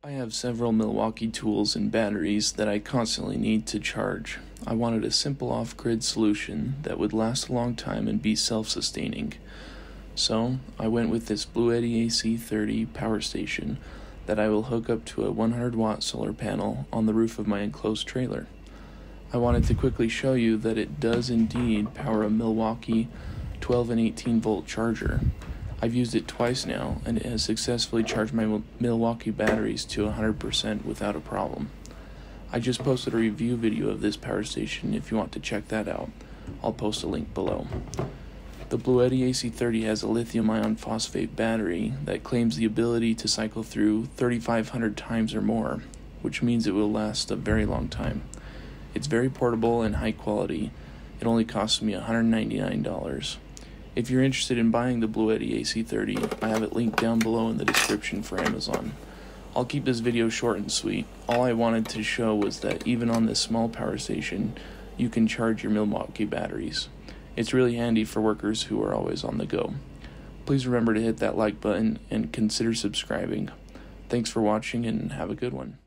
I have several Milwaukee tools and batteries that I constantly need to charge. I wanted a simple off-grid solution that would last a long time and be self-sustaining. So, I went with this Bluetti AC30 power station that I will hook up to a 100-watt solar panel on the roof of my enclosed trailer. I wanted to quickly show you that it does indeed power a Milwaukee 12 and 18 volt charger. I've used it twice now, and it has successfully charged my Milwaukee batteries to 100% without a problem. I just posted a review video of this power station if you want to check that out. I'll post a link below. The Bluetti AC30 has a lithium iron phosphate battery that claims the ability to cycle through 3,500 times or more, which means it will last a very long time. It's very portable and high quality. It only costs me $199. If you're interested in buying the Bluetti AC30, I have it linked down below in the description for Amazon. I'll keep this video short and sweet. All I wanted to show was that even on this small power station, you can charge your Milwaukee batteries. It's really handy for workers who are always on the go. Please remember to hit that like button and consider subscribing. Thanks for watching and have a good one.